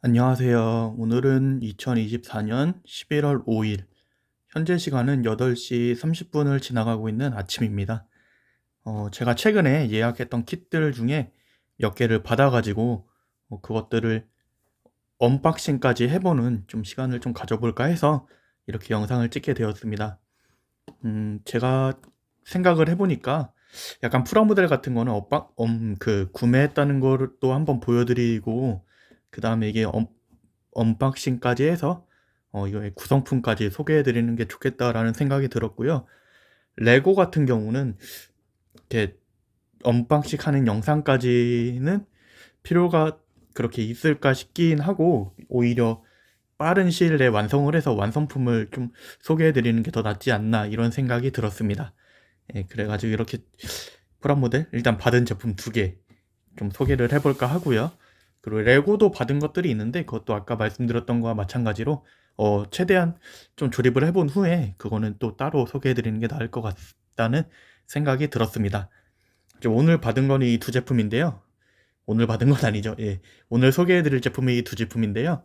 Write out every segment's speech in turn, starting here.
안녕하세요. 오늘은 2024년 11월 5일, 현재 시간은 8시 30분을 지나가고 있는 아침입니다. 제가 최근에 예약했던 킷들 중에 몇 개를 받아가지고 그것들을 언박싱까지 해보는 좀 시간을 좀 가져볼까 해서 이렇게 영상을 찍게 되었습니다. 제가 생각을 해보니까 약간 프라모델 같은 거는 구매했다는 거를 또 한번 보여드리고, 그 다음에 이게 언박싱까지 해서 이거의 구성품까지 소개해드리는 게 좋겠다라는 생각이 들었고요. 레고 같은 경우는 이렇게 언박싱 하는 영상까지는 필요가 그렇게 있을까 싶긴 하고, 오히려 빠른 시일 내에 완성을 해서 완성품을 좀 소개해드리는 게 더 낫지 않나 이런 생각이 들었습니다. 예, 그래가지고 이렇게 프라모델 일단 받은 제품 2개 좀 소개를 해볼까 하고요. 그리고 레고도 받은 것들이 있는데 그것도 아까 말씀드렸던 거와 마찬가지로 최대한 좀 조립을 해본 후에 그거는 또 따로 소개해드리는 게 나을 것 같다는 생각이 들었습니다. 이제 오늘 받은 거는 이 2제품인데요. 오늘 받은 건 아니죠. 예. 오늘 소개해드릴 제품이 이 2제품인데요.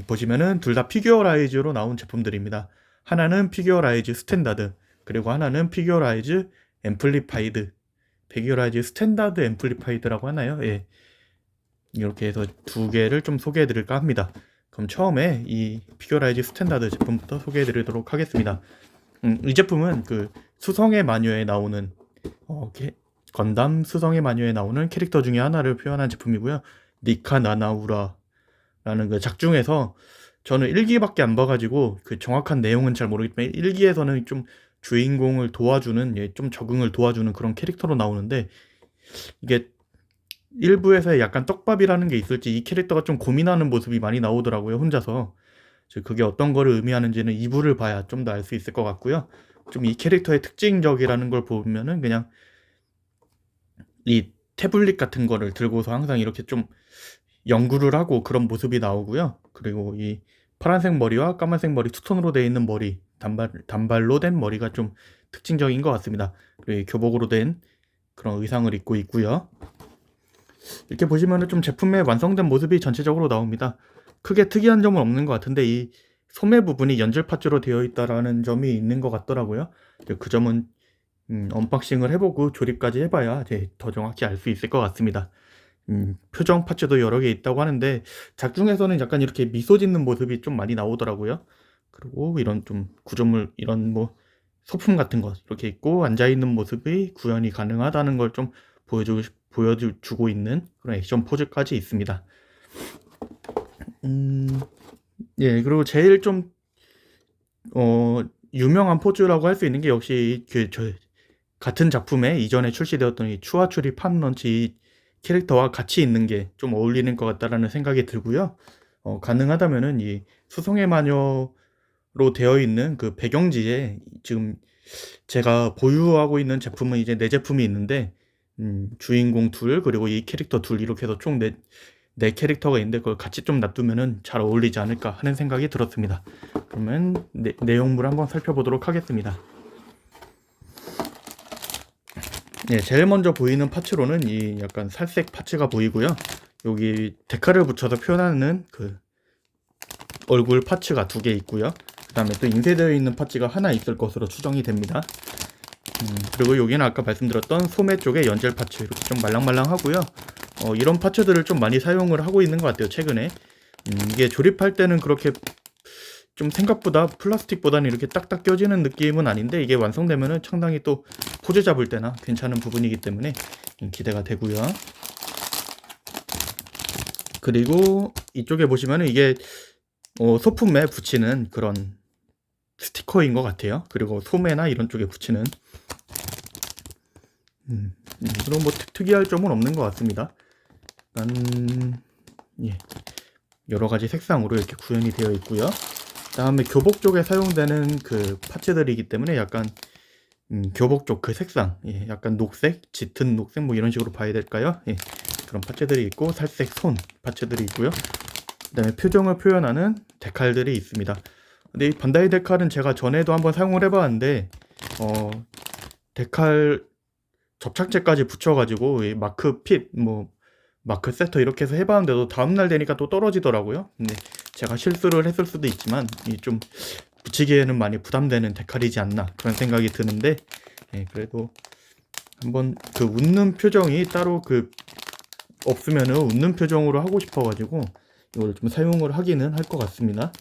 보시면은 둘 다 피규어라이즈로 나온 제품들입니다. 하나는 피규어라이즈 스탠다드, 그리고 하나는 피규어라이즈 앰플리파이드. 피규어라이즈 스탠다드 앰플리파이드라고 하나요? 예. 이렇게 해서 2개를 좀 소개해 드릴까 합니다. 그럼 처음에 이 피규어라이즈 스탠다드 제품부터 소개해 드리도록 하겠습니다. 이 제품은 그 수성의 마녀에 나오는 건담 수성의 마녀에 나오는 캐릭터 중에 하나를 표현한 제품이고요. 니카 나나우라라는 그 작중에서, 저는 1기밖에 안 봐가지고 그 정확한 내용은 잘 모르겠지만 1기에서는 좀 주인공을 도와주는, 좀 적응을 도와주는 그런 캐릭터로 나오는데, 이게 일부에서 약간 떡밥이라는 게 있을지 이 캐릭터가 좀 고민하는 모습이 많이 나오더라고요, 혼자서. 그게 어떤 거를 의미하는지는 2부를 봐야 좀 더 알 수 있을 것 같고요. 좀 이 캐릭터의 특징적이라는 걸 보면은 그냥 이 태블릿 같은 거를 들고서 항상 이렇게 좀 연구를 하고 그런 모습이 나오고요. 그리고 이 파란색 머리와 까만색 머리 투톤으로 되어 있는 머리, 단발로 된 머리가 좀 특징적인 것 같습니다. 그리고 교복으로 된 그런 의상을 입고 있고요. 이렇게 보시면은 좀 제품의 완성된 모습이 전체적으로 나옵니다. 크게 특이한 점은 없는 것 같은데 이 소매 부분이 연질 파츠로 되어 있다라는 점이 있는 것 같더라고요. 그 점은 언박싱을 해보고 조립까지 해봐야 이제 더 정확히 알 수 있을 것 같습니다. 표정 파츠도 여러 개 있다고 하는데 작중에서는 약간 이렇게 미소 짓는 모습이 좀 많이 나오더라고요. 그리고 이런 좀 구조물, 이런 뭐 소품 같은 거 이렇게 있고 앉아있는 모습이 구현이 가능하다는 걸 좀 보여주고 있는 그런 액션 포즈까지 있습니다. 예, 그리고 제일 좀 유명한 포즈라고 할 수 있는 게 역시 같은 작품에 이전에 출시되었던 이 추하추리 팜런치 캐릭터와 같이 있는 게 좀 어울리는 것 같다라는 생각이 들고요. 가능하다면은 이 수성의 마녀로 되어 있는 그 배경지에 지금 제가 보유하고 있는 제품은 이제 4제품이 있는데, 주인공 둘 그리고 이 캐릭터 둘 이렇게 해서 총 네 캐릭터가 있는데 그걸 같이 좀 놔두면은 잘 어울리지 않을까 하는 생각이 들었습니다. 그러면 내용물 한번 살펴보도록 하겠습니다. 네, 제일 먼저 보이는 파츠로는 이 약간 살색 파츠가 보이고요. 여기 데칼을 붙여서 표현하는 그 얼굴 파츠가 2개 있고요. 그 다음에 또 인쇄되어 있는 파츠가 하나 있을 것으로 추정이 됩니다. 그리고 여기는 아까 말씀드렸던 소매 쪽에 연젤 파츠 이렇게 좀 말랑말랑하고요. 이런 파츠들을 좀 많이 사용을 하고 있는 것 같아요, 최근에. 이게 조립할 때는 그렇게 좀 생각보다 플라스틱보다는 이렇게 딱딱 껴지는 느낌은 아닌데, 이게 완성되면은 상당히 또 포즈 잡을 때나 괜찮은 부분이기 때문에 기대가 되고요. 그리고 이쪽에 보시면은 이게 소품에 붙이는 그런 스티커인 것 같아요. 그리고 소매나 이런 쪽에 붙이는 그런 뭐 특이할 점은 없는 것 같습니다. 예, 여러 가지 색상으로 이렇게 구현이 되어 있고요. 다음에 교복 쪽에 사용되는 그 파츠들이기 때문에 약간 교복 쪽 그 색상, 약간 녹색, 짙은 녹색 뭐 이런 식으로 봐야 될까요? 예, 그런 파츠들이 있고 살색 손 파츠들이 있고요. 그다음에 표정을 표현하는 데칼들이 있습니다. 근데 이 반다이 데칼은 제가 전에도 한번 사용을 해봤는데 데칼 접착제까지 붙여가지고 이 마크 핏, 뭐 마크 세터 이렇게 해서 해봤는데도 다음날 되니까 또 떨어지더라고요. 근데 제가 실수를 했을 수도 있지만 이 좀 붙이기에는 많이 부담되는 데칼이지 않나 그런 생각이 드는데, 그래도 한번 그 웃는 표정이 따로 그 없으면은 웃는 표정으로 하고 싶어가지고 이걸 좀 사용을 하기는 할 것 같습니다.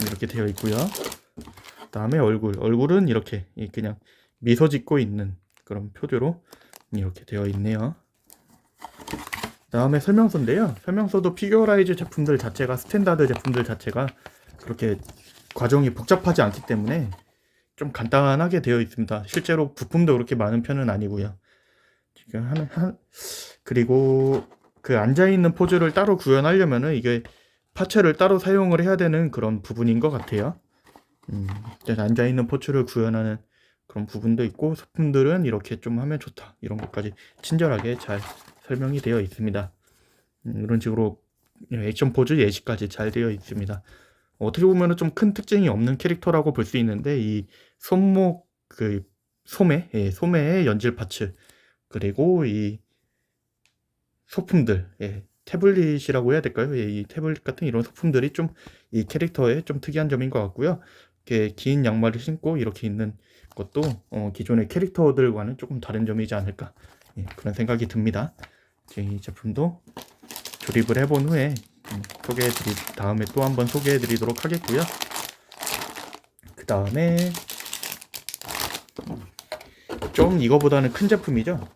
이렇게 되어 있고요. 그다음에 얼굴은 이렇게 그냥 미소 짓고 있는 그런 표조로 이렇게 되어 있네요. 다음에 설명서인데요. 설명서도 피규어라이즈 제품들 자체가, 스탠다드 제품들 자체가 그렇게 과정이 복잡하지 않기 때문에 좀 간단하게 되어 있습니다. 실제로 부품도 그렇게 많은 편은 아니고요. 지금 그리고 그 앉아있는 포즈를 따로 구현하려면은 이게 파츠를 따로 사용을 해야 되는 그런 부분인 것 같아요. 앉아있는 포즈를 구현하는 그런 부분도 있고, 소품들은 이렇게 좀 하면 좋다 이런 것까지 친절하게 잘 설명이 되어 있습니다. 이런 식으로 액션 포즈 예시까지 잘 되어 있습니다. 어떻게 보면 좀 큰 특징이 없는 캐릭터라고 볼 수 있는데, 이 손목 그 소매의 연질 파츠, 그리고 이 소품들, 태블릿이라고 해야 될까요? 이 태블릿 같은 이런 소품들이 좀 이 캐릭터의 좀 특이한 점인 것 같고요. 이렇게 긴 양말을 신고 이렇게 있는 것도 기존의 캐릭터들과는 조금 다른 점이지 않을까, 그런 생각이 듭니다. 이 제품도 조립을 해본 후에 다음에 또 한번 소개해드리도록 하겠고요. 그 다음에 좀 이거보다는 큰 제품이죠.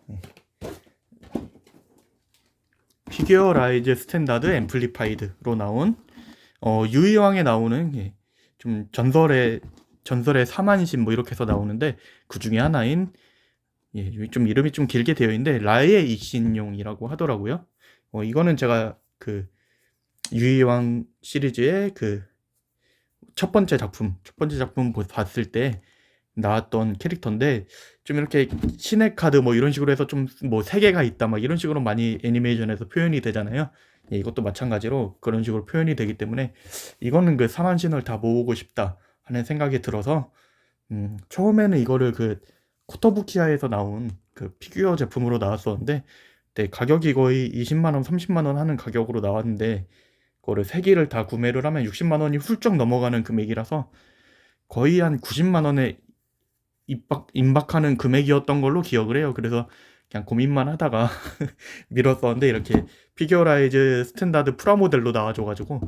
피규어라이즈 스탠다드 앰플리파이드로 나온 유이왕에 나오는 좀 전설의 사만신 뭐 이렇게 해서 나오는데, 그 중에 하나인 좀 이름이 좀 길게 되어 있는데 라의 익신용이라고 하더라고요. 이거는 제가 그 유이왕 시리즈의 그 첫 번째 작품 봤을 때 나왔던 캐릭터인데, 좀 이렇게 신의 카드 뭐 이런 식으로 해서 좀 뭐 세 개가 있다 막 이런 식으로 많이 애니메이션에서 표현이 되잖아요. 이것도 마찬가지로 그런 식으로 표현이 되기 때문에 이거는 그 사만신을 다 모으고 싶다 하는 생각이 들어서, 처음에는 이거를 그 코토부키야에서 나온 그 피규어 제품으로 나왔었는데, 가격이 거의 20만원 30만원 하는 가격으로 나왔는데, 그거를 3개를 다 구매를 하면 60만원이 훌쩍 넘어가는 금액이라서 거의 한 90만원에 임박하는 금액이었던 걸로 기억을 해요. 그래서 그냥 고민만 하다가 미뤘었는데, 이렇게 피규어라이즈 스탠다드 프라모델로 나와줘가지고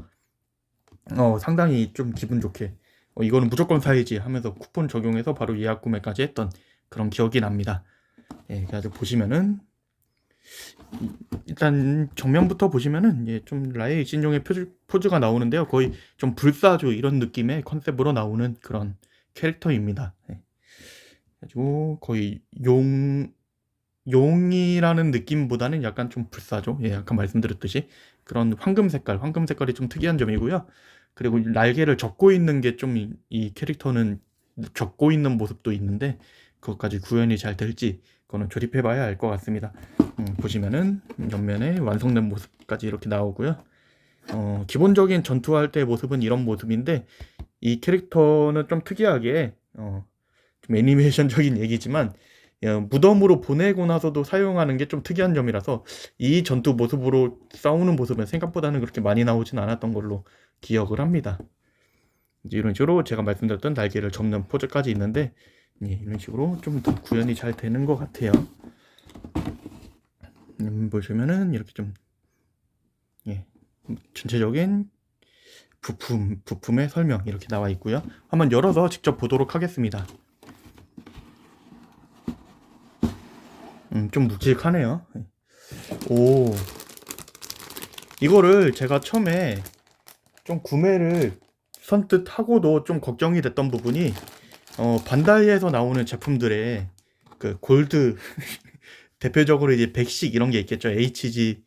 상당히 좀 기분 좋게 이거는 무조건 사야지 하면서 쿠폰 적용해서 바로 예약 구매까지 했던 그런 기억이 납니다. 그래서 보시면은 일단 정면부터 보시면은 좀 라의 익신용의 포즈가 나오는데요. 거의 좀 불사조 이런 느낌의 컨셉으로 나오는 그런 캐릭터입니다. 그리고 거의 용이라는 느낌보다는 약간 좀 불사조, 아까 말씀드렸듯이 그런 황금 색깔이 좀 특이한 점이고요. 그리고 날개를 접고 있는 게 좀 이 캐릭터는 접고 있는 모습도 있는데, 그것까지 구현이 잘 될지 그거는 조립해봐야 알 것 같습니다. 보시면은 옆면에 완성된 모습까지 이렇게 나오고요. 기본적인 전투할 때 모습은 이런 모습인데, 이 캐릭터는 좀 특이하게 좀 애니메이션적인 얘기지만 무덤으로 보내고 나서도 사용하는 게 좀 특이한 점이라서, 이 전투 모습으로 싸우는 모습은 생각보다는 그렇게 많이 나오진 않았던 걸로 기억을 합니다. 이런 식으로 제가 말씀드렸던 날개를 접는 포즈까지 있는데, 이런 식으로 좀 더 구현이 잘 되는 것 같아요. 보시면은 이렇게 좀 전체적인 부품의 설명 이렇게 나와 있고요. 한번 열어서 직접 보도록 하겠습니다. 좀 묵직하네요. 오, 이거를 제가 처음에 좀 구매를 선뜻 하고도 좀 걱정이 됐던 부분이, 반다이에서 나오는 제품들의 그 골드 대표적으로 이제 백식 이런 게 있겠죠. HG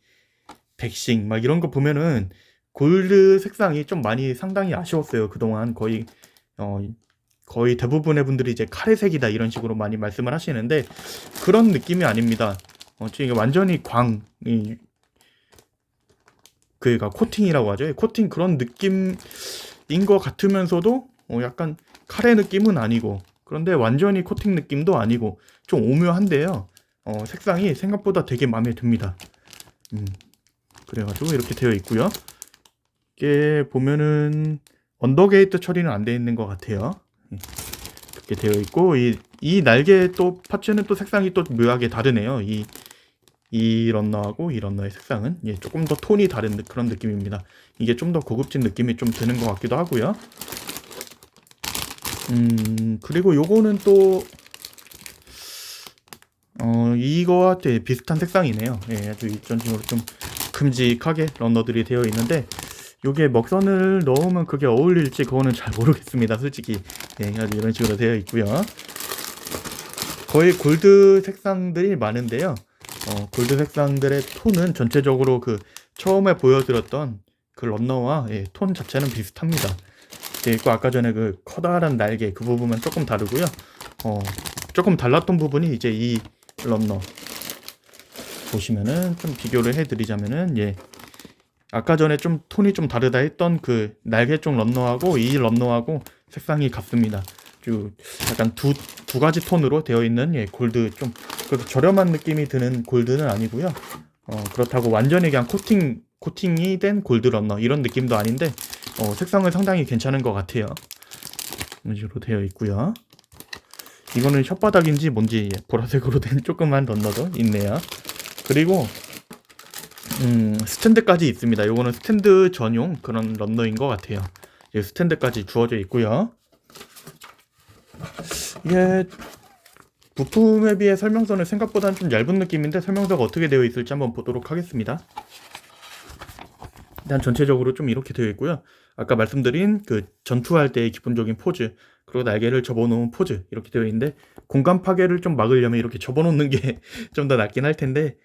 백식 막 이런 거 보면은 골드 색상이 좀 많이 상당히 아쉬웠어요. 그동안 거의 대부분의 분들이 이제 카레색이다 이런 식으로 많이 말씀을 하시는데, 그런 느낌이 아닙니다. 지금 이게 완전히 그니까 코팅이라고 하죠. 코팅 그런 느낌인 것 같으면서도 약간 카레 느낌은 아니고, 그런데 완전히 코팅 느낌도 아니고 좀 오묘한데요. 색상이 생각보다 되게 마음에 듭니다. 그래가지고 이렇게 되어 있고요. 이게 보면은 언더게이트 처리는 안 되어 있는 것 같아요. 이렇게 되어 있고 이 날개 또 파츠는 또 색상이 또 묘하게 다르네요. 이 런너하고 이 런너의 색상은 조금 더 톤이 다른 그런 느낌입니다. 이게 좀 더 고급진 느낌이 좀 드는 것 같기도 하고요. 그리고 요거는 또 이거와 되게 비슷한 색상이네요. 아주 전적으로 좀 큼직하게 런너들이 되어 있는데 요게 먹선을 넣으면 그게 어울릴지 그거는 잘 모르겠습니다. 솔직히 아주 이런 식으로 되어 있고요. 거의 골드 색상들이 많은데요. 골드 색상들의 톤은 전체적으로 그 처음에 보여드렸던 그 런너와 톤 자체는 비슷합니다. 그리고 아까 전에 그 커다란 날개 그 부분은 조금 다르고요. 조금 달랐던 부분이 이제 이 런너 보시면은 좀 비교를 해드리자면은 아까 전에 좀 톤이 좀 다르다 했던 그 날개 쪽 런너하고 이 런너하고 색상이 같습니다. 약간 두 가지 톤으로 되어 있는 골드 좀 그렇게 저렴한 느낌이 드는 골드는 아니고요. 그렇다고 완전히 그냥 코팅이 된 골드 런너 이런 느낌도 아닌데 색상은 상당히 괜찮은 것 같아요. 이런 식으로 되어 있고요. 이거는 혓바닥인지 뭔지 보라색으로 된 조그만 런너도 있네요. 그리고 스탠드까지 있습니다. 요거는 스탠드 전용 그런 런너인 것 같아요. 스탠드까지 주어져 있고요. 이게 부품에 비해 설명서는 생각보다는 좀 얇은 느낌인데 설명서가 어떻게 되어 있을지 한번 보도록 하겠습니다. 일단 전체적으로 좀 이렇게 되어 있고요. 아까 말씀드린 그 전투할 때의 기본적인 포즈 그리고 날개를 접어놓은 포즈 이렇게 되어 있는데 공간 파괴를 좀 막으려면 이렇게 접어놓는 게 좀 더 낫긴 할 텐데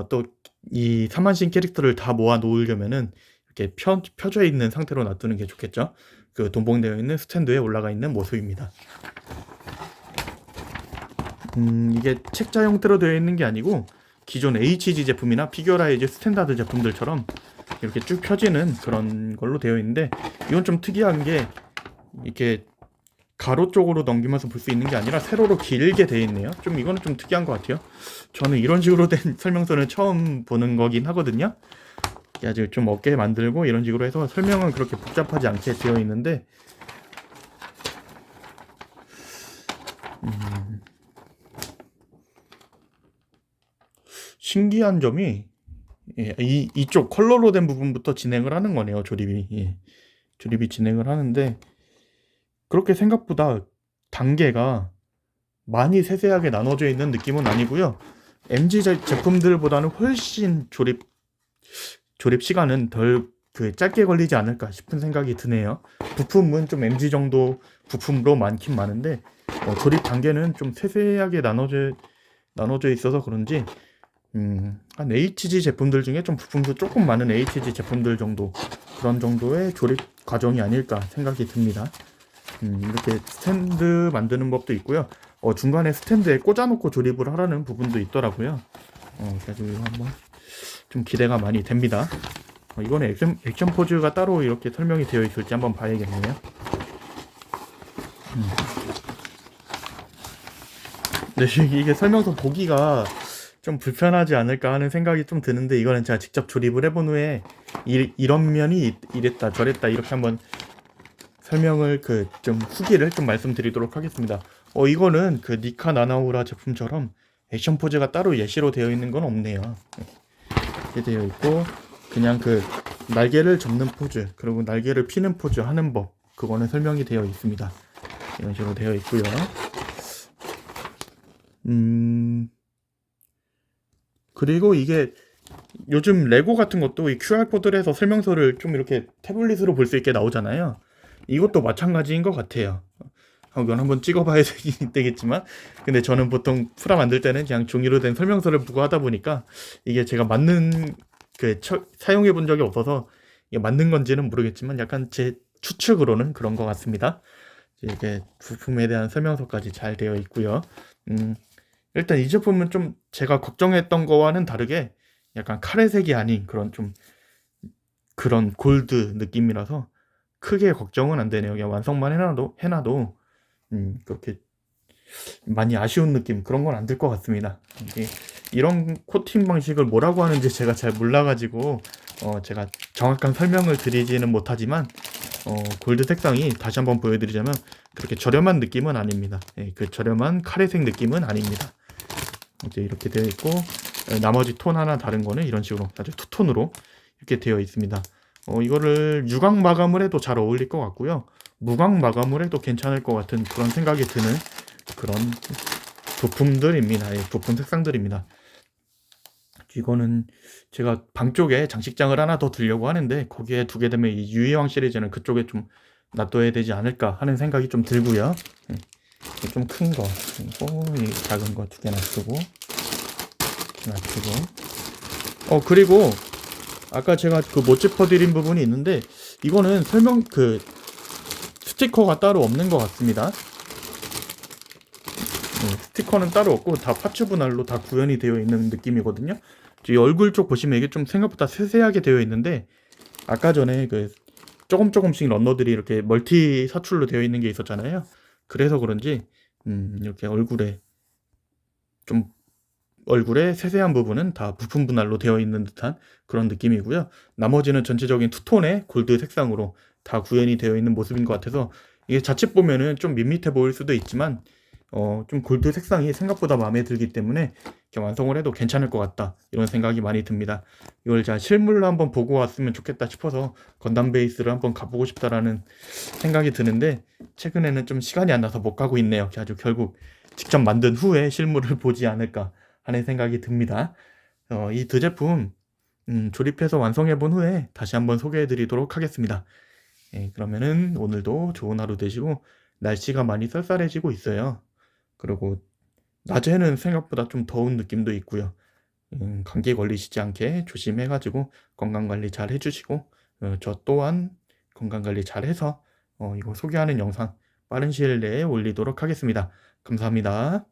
또 이 사만신 캐릭터를 다 모아 놓으려면은 이렇게 펴져 있는 상태로 놔두는 게 좋겠죠. 그 동봉되어 있는 스탠드에 올라가 있는 모습입니다. 이게 책자 형태로 되어 있는 게 아니고 기존 HG 제품이나 피규어라이즈 스탠다드 제품들처럼 이렇게 쭉 펴지는 그런 걸로 되어 있는데 이건 좀 특이한 게 이렇게 가로 쪽으로 넘기면서 볼 수 있는 게 아니라 세로로 길게 되어 있네요. 좀 이거는 좀 특이한 것 같아요. 저는 이런 식으로 된 설명서는 처음 보는 거긴 하거든요. 아주 좀 어깨에 만들고 이런 식으로 해서 설명은 그렇게 복잡하지 않게 되어 있는데 신기한 점이 이쪽 컬러로 된 부분부터 진행을 하는 거네요. 조립이 진행을 하는데 그렇게 생각보다 단계가 많이 세세하게 나눠져 있는 느낌은 아니고요. MG 제품들보다는 훨씬 조립 시간은 덜 짧게 걸리지 않을까 싶은 생각이 드네요. 부품은 좀 MG 정도 부품으로 많긴 많은데 조립 단계는 좀 세세하게 나눠져 있어서 그런지 한 HG 제품들 중에 좀 부품도 조금 많은 HG 제품들 정도 그런 정도의 조립 과정이 아닐까 생각이 듭니다. 이렇게 스탠드 만드는 법도 있고요. 중간에 스탠드에 꽂아놓고 조립을 하라는 부분도 있더라고요. 그래서 이거 한번 좀 기대가 많이 됩니다. 이거는 액션 포즈가 따로 이렇게 설명이 되어 있을지 한번 봐야겠네요. 네, 이게 설명서 보기가 좀 불편하지 않을까 하는 생각이 좀 드는데 이거는 제가 직접 조립을 해본 후에 이런 면이 이랬다 저랬다 이렇게 한번 설명을 좀 후기를 좀 말씀드리도록 하겠습니다. 이거는 그 니카 나나우라 제품처럼 액션 포즈가 따로 예시로 되어 있는 건 없네요. 이렇게 되어 있고 그냥 그 날개를 접는 포즈 그리고 날개를 피는 포즈 하는 법 그거는 설명이 되어 있습니다. 이런 식으로 되어 있고요. 그리고 이게 요즘 레고 같은 것도 이 QR코드를 해서 설명서를 좀 이렇게 태블릿으로 볼 수 있게 나오잖아요. 이것도 마찬가지인 것 같아요. 이건 한번 찍어봐야 되겠지만 근데 저는 보통 프라 만들 때는 그냥 종이로 된 설명서를 보고 하다 보니까 이게 제가 맞는 사용해 본 적이 없어서 이게 맞는 건지는 모르겠지만 약간 제 추측으로는 그런 것 같습니다. 이게 부품에 대한 설명서까지 잘 되어 있고요. 일단 이 제품은 좀 제가 걱정했던 거와는 다르게 약간 카레색이 아닌 그런 골드 느낌이라서 크게 걱정은 안 되네요. 그냥 완성만 해놔도 그렇게 많이 아쉬운 느낌 그런 건 안 들 것 같습니다. 이게 이런 코팅 방식을 뭐라고 하는지 제가 잘 몰라가지고 제가 정확한 설명을 드리지는 못하지만 골드 색상이 다시 한번 보여드리자면 그렇게 저렴한 느낌은 아닙니다. 예, 그 저렴한 카레색 느낌은 아닙니다. 이제 이렇게 되어 있고 나머지 톤 하나 다른 거는 이런 식으로 아주 투톤으로 이렇게 되어 있습니다. 이거를 유광 마감을 해도 잘 어울릴 것 같고요. 무광 마감을 해도 괜찮을 것 같은 그런 생각이 드는 그런 부품들입니다. 예, 부품 색상들입니다. 이거는 제가 방 쪽에 장식장을 하나 더 두려고 하는데 거기에 두게 되면 이 유희왕 시리즈는 그쪽에 좀 놔둬야 되지 않을까 하는 생각이 좀 들고요. 좀 큰 거 그리고 이 작은 거 두 개 놔두고 그리고 아까 제가 그 못 짚어드린 부분이 있는데 이거는 설명 그 스티커가 따로 없는 것 같습니다. 스티커는 따로 없고 다 파츠 분할로 다 구현이 되어 있는 느낌이거든요. 이 얼굴 쪽 보시면 이게 좀 생각보다 세세하게 되어 있는데 아까 전에 그 조금씩 런너들이 이렇게 멀티 사출로 되어 있는 게 있었잖아요. 그래서 그런지 이렇게 얼굴의 세세한 부분은 다 부품 분할로 되어 있는 듯한 그런 느낌이고요. 나머지는 전체적인 투톤의 골드 색상으로 다 구현이 되어 있는 모습인 것 같아서 이게 자칫 보면은 좀 밋밋해 보일 수도 있지만 좀 골드 색상이 생각보다 마음에 들기 때문에 이렇게 완성을 해도 괜찮을 것 같다 이런 생각이 많이 듭니다. 이걸 제가 실물로 한번 보고 왔으면 좋겠다 싶어서 건담 베이스를 한번 가보고 싶다라는 생각이 드는데 최근에는 좀 시간이 안 나서 못 가고 있네요. 아주 결국 직접 만든 후에 실물을 보지 않을까 하는 생각이 듭니다. 이 두 제품 조립해서 완성해 본 후에 다시 한번 소개해 드리도록 하겠습니다. 예, 그러면은 오늘도 좋은 하루 되시고 날씨가 많이 쌀쌀해지고 있어요. 그리고 낮에는 생각보다 좀 더운 느낌도 있고요. 감기 걸리시지 않게 조심해가지고 건강관리 잘 해주시고 저 또한 건강관리 잘 해서 이거 소개하는 영상 빠른 시일 내에 올리도록 하겠습니다. 감사합니다.